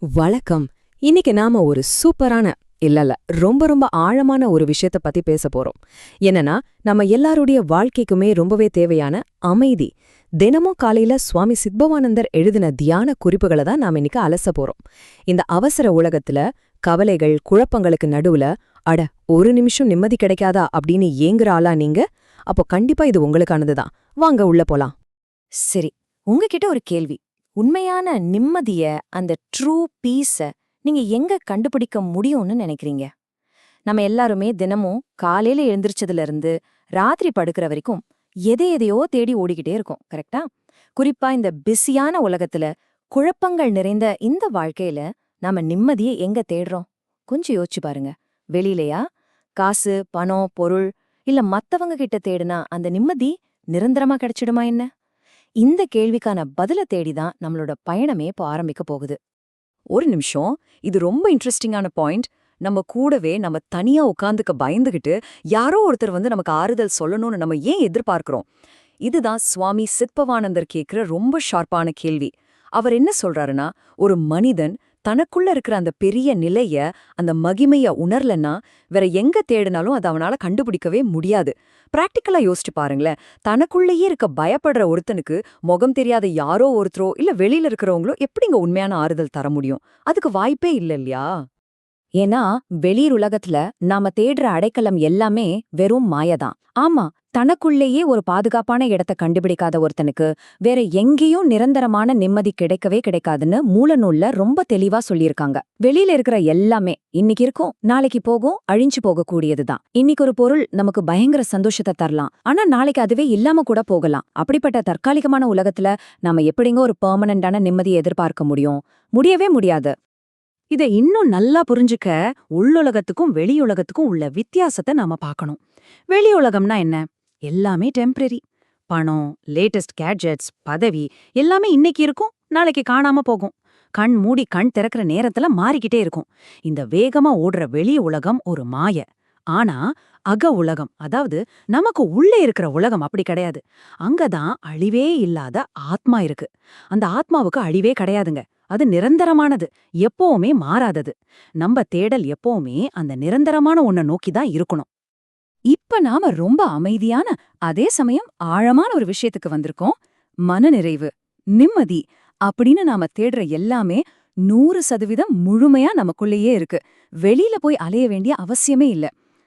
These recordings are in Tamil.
வணக்கம். இன்னைக்கு நாம ஒரு சூப்பரான இல்ல ரொம்ப ரொம்ப ஆழமான ஒரு விஷயத்த பத்தி பேச போறோம். என்னன்னா, நம்ம எல்லாருடைய வாழ்க்கைக்குமே ரொம்பவே தேவையான அமைதி. தினமும் காலையில சுவாமி சித்பவானந்தர் எழுதின தியான குறிப்புகளை தான் நாம இன்னைக்கு அலச போறோம். இந்த அவசர உலகத்துல கவலைகள் குழப்பங்களுக்கு நடுவுல அட ஒரு நிமிஷம் நிம்மதி கிடைக்காதா அப்படின்னு ஏங்குற ஆளா நீங்க? அப்போ கண்டிப்பா இது உங்களுக்கானதுதான். வாங்க உள்ள போலாம். சரி, உங்ககிட்ட ஒரு கேள்வி. உண்மையான நிம்மதிய, அந்த ட்ரூ பீஸ நீங்க எங்க கண்டுபிடிக்க முடியும்னு நினைக்கிறீங்க? நம்ம எல்லாருமே தினமும் காலையில எழுந்திரிச்சதுல இருந்து ராத்திரி படுக்கிற வரைக்கும் எதையோ தேடி ஓடிக்கிட்டே இருக்கோம், கரெக்ட்டா? குறிப்பா இந்த பிஸியான உலகத்துல, குழப்பங்கள் நிறைந்த இந்த வாழ்க்கையில நாம நிம்மதிய எங்க தேடுறோம்? கொஞ்சம் யோசிச்சு பாருங்க. வெளியிலயா? காசு, பணம், பொருள், இல்ல மத்தவங்க கிட்ட தேடுனா அந்த நிம்மதி நிரந்தரமா கிடைச்சிடுமா என்ன? இந்த கேள்விக்கான பதில தேடிதான் நம்மளோட பயணமே இப்போ ஆரம்பிக்க போகுது. ஒரு நிமிஷம். இது ரொம்ப இன்ட்ரெஸ்டிங்கான பாயிண்ட். நம்ம கூடவே நம்ம தனியா உட்காந்துக்க பயந்துகிட்டு யாரோ ஒருத்தர் நமக்கு ஆறுதல் சொல்லணும்னு நம்ம ஏன் எதிர்பார்க்கிறோம்? இதுதான் சுவாமி சித்பவானந்தர் கேக்குற ரொம்ப ஷார்ப்பான கேள்வி. அவர் என்ன சொல்றாருன்னா, ஒரு மனிதன் தனக்குள்ள இருக்கிற அந்த பெரிய நிலைய, அந்த மகிமைய உணரலன்னா வேற எங்க தேடினாலும் அது அவனால கண்டுபிடிக்கவே முடியாது. பிராக்டிக்கலா யோசிச்சு பாருங்களேன். தனக்குள்ளேயே இருக்க பயப்படுற ஒருத்தனுக்கு முகம் தெரியாத யாரோ ஒருத்தரோ இல்ல வெளியில இருக்கிறவங்களோ எப்படிங்க உண்மையான ஆறுதல் தர முடியும்? அதுக்கு வாய்ப்பே இல்ல இல்லையா? ஏன்னா வெளிர் உலகத்துல நாம தேடுற அடைக்கலம் எல்லாமே வெறும் மாயதான். ஆமா, தனக்குள்ளேயே ஒரு பாதுகாப்பான இடத்த கண்டுபிடிக்காத ஒருத்தனுக்கு வேற எங்கேயும் நிரந்தரமான நிம்மதி கிடைக்கவே கிடைக்காதுன்னு மூலநூல்ல ரொம்ப தெளிவா சொல்லியிருக்காங்க. வெளியில இருக்கிற எல்லாமே இன்னைக்கு இருக்கும், நாளைக்கு போகும், அழிஞ்சு போகக்கூடியதுதான். இன்னைக்கு ஒரு பொருள் நமக்கு பயங்கர சந்தோஷத்தை தரலாம், ஆனா நாளைக்கு அதுவே இல்லாம கூட போகலாம். அப்படிப்பட்ட தற்காலிகமான உலகத்துல நாம எப்படிங்க ஒரு பெர்மனண்டான நிம்மதியை எதிர்பார்க்க முடியும்? முடியவே முடியாது. இதை இன்னும் நல்லா புரிஞ்சுக்க உள்ளுலகத்துக்கும் வெளியுலகத்துக்கும் உள்ள வித்தியாசத்தை நாம பார்க்கணும். வெளியுலகம்னா என்ன? எல்லாமே டெம்பரரி. பணம், லேட்டஸ்ட் கேட்ஜெட்ஸ், பதவி எல்லாமே இன்னைக்கு இருக்கும், நாளைக்கு காணாம போகும். கண் மூடி கண் திறக்கிற நேரத்துல மாறிக்கிட்டே இருக்கும். இந்த வேகமா ஓடுற வெளி உலகம் ஒரு மாய. ஆனா அக உலகம், அதாவது நமக்கு உள்ளே இருக்கிற உலகம் அப்படி கிடையாது. அங்கதான் அழிவே இல்லாத ஆத்மா இருக்கு. அந்த ஆத்மாவுக்கு அழிவே கிடையாதுங்க. அது நிரந்தரமானது, எப்பவுமே மாறாதது. நம்ம தேடல் எப்பவுமே அந்த நிரந்தரமான ஒன்ன நோக்கிதான் இருக்கணும். இப்ப நாம ரொம்ப அமைதியான, அதே சமயம் ஆழமான ஒரு விஷயத்துக்கு வந்திருக்கோம். மனநிறைவு, நிம்மதி அப்படின்னு நாம தேடுற எல்லாமே 100% முழுமையா நமக்குள்ளேயே இருக்கு. வெளியில போய் அலைய வேண்டிய அவசியமே இல்ல.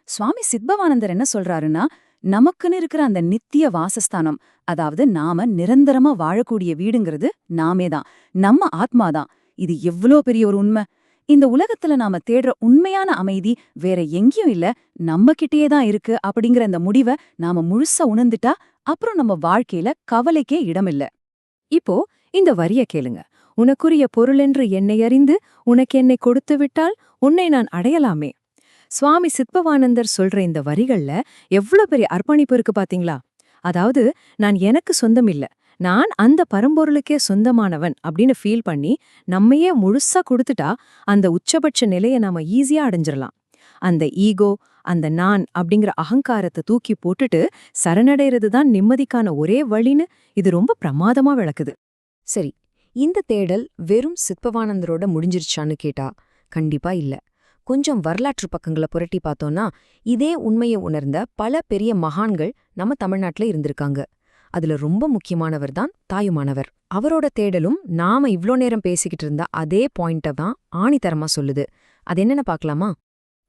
சுவாமி சித்பவானந்தர் என்ன சொல்றாருன்னா, நமக்குன்னு இருக்கிற அந்த நித்திய வாசஸ்தானம், அதாவது நாம நிரந்தரமா வாழக்கூடிய வீடுங்கிறது நாமேதான், நம்ம ஆத்மாதான். இது எவ்வளோ பெரிய ஒரு உண்மை! இந்த உலகத்துல நாம தேடுற உண்மையான அமைதி வேற எங்கேயும் இல்ல, நம்ம கிட்டேயே தான் இருக்கு அப்படிங்கிற அந்த முடிவை நாம முழுசா உணர்ந்துட்டா அப்புறம் நம்ம வாழ்க்கையில கவலைக்கே இடமில்ல. இப்போ இந்த வரிய கேளுங்க. உனக்குரிய பொருளென்று என்னை அறிந்து உனக்கு என்னை கொடுத்து விட்டால் உன்னை நான் அடையலாமே. சுவாமி சித்பவானந்தர் சொல்ற இந்த வரிகள்ல எவ்ளோ பெரிய அர்ப்பணிப்பு இருக்கு பாத்தீங்களா? அதாவது, நான் எனக்கு சொந்தம் இல்ல, நான் அந்த பரம்பொருளுக்கே சொந்தமானவன் அப்படின்னு ஃபீல் பண்ணி நம்மையே முழுசா கொடுத்துட்டா அந்த உச்சபட்ச நிலையை நாம ஈஸியா அடைஞ்சிரலாம். அந்த ஈகோ, அந்த நான் அப்படிங்கிற அகங்காரத்தை தூக்கி போட்டுட்டு சரணடைறது தான் நிம்மதிக்கான ஒரே வழின்னு இது ரொம்ப பிரமாதமா விளக்குது. சரி, இந்த தேடல் வெறும் சித்பவானந்தரோட முடிஞ்சிருச்சான்னு கேட்டா கண்டிப்பா இல்ல. கொஞ்சம் வரலாற்று பக்கங்களை புரட்டி பார்த்தோம்னா இதே உண்மையை உணர்ந்த பல பெரிய மகான்கள் நம்ம தமிழ்நாட்டுல இருந்திருக்காங்க. அதுல ரொம்ப முக்கியமானவர் தான் தாயுமானவர். அவரோட தேடலும் நாம இவ்ளோ நேரம் பேசிக்கிட்டு இருந்த அதே பாயிண்ட தான் ஆணித்தரமா சொல்லுது. அது என்னன்னு பார்க்கலாமா?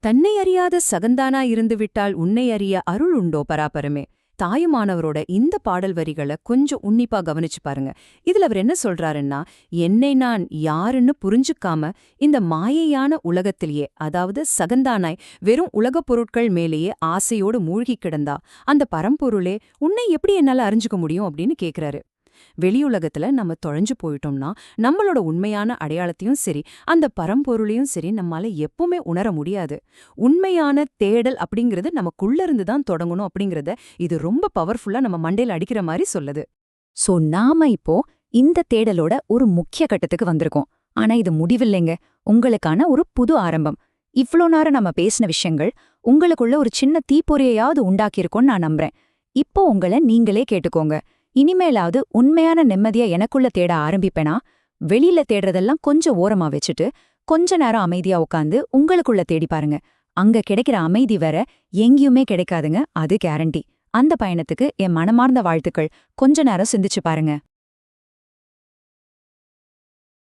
தன்னை அறியாத சகந்தானா இருந்து விட்டால் உன்னை அறிய அருள் உண்டோ பராபரமே. தாயுமானவரோட இந்த பாடல் வரிகளை கொஞ்சம் உன்னிப்பா கவனிச்சு பாருங்க. இதுல அவர் என்ன சொல்றாருன்னா, என்னை நான் யாருன்னு புரிஞ்சுக்காம இந்த மாயையான உலகத்திலேயே, அதாவது சகந்தானாய் வெறும் உலகப் பொருட்கள் மேலேயே ஆசையோடு மூழ்கி கிடந்தா அந்த பரம்பொருளே உன்னை எப்படி என்னால அறிஞ்சுக்க முடியும் அப்படின்னு கேக்குறாரு. வெளியுலகத்துல நம்ம தொலைஞ்சு போயிட்டோம்னா நம்மளோட உண்மையான அடையாளத்தையும் சரி, அந்த பரம்பொருளையும் சரி நம்மால எப்பவுமே உணர முடியாது. உண்மையான தேடல் அப்படிங்கிறது நமக்குள்ள இருந்து தான் தொடங்கணும் அப்படிங்கறத இது ரொம்ப பவர்ஃபுல்லா நம்ம மண்டையில அடிக்கிற மாதிரி சொல்லுது. சோ நாம இப்போ இந்த தேடலோட ஒரு முக்கிய கட்டத்துக்கு வந்திருக்கோம். ஆனா இது முடிவில்லைங்க, உங்களுக்கான ஒரு புது ஆரம்பம். இவ்ளோ நேரம் நம்ம பேசின விஷயங்கள் உங்களுக்குள்ள ஒரு சின்ன தீப்பொறியையாவது உண்டாக்கியிருக்கோன்னு நான் நம்புறேன். இப்போ உங்களை நீங்களே கேட்டுக்கோங்க. இனிமேலாவது உண்மையான நிம்மதியை எனக்குள்ள தேட ஆரம்பிப்பேனா? வெளியில தேடுறதெல்லாம் கொஞ்சம் ஓரமா வச்சுட்டு கொஞ்ச நேரம் அமைதியா உட்காந்து உங்களுக்குள்ள தேடி பாருங்க. அங்க கிடைக்கிற அமைதி வேற எங்கேயுமே கிடைக்காதுங்க, அது கேரண்டி. அந்த பயணத்துக்கு என் மனமார்ந்த வாழ்த்துக்கள். கொஞ்ச நேரம் சிந்திச்சு பாருங்க.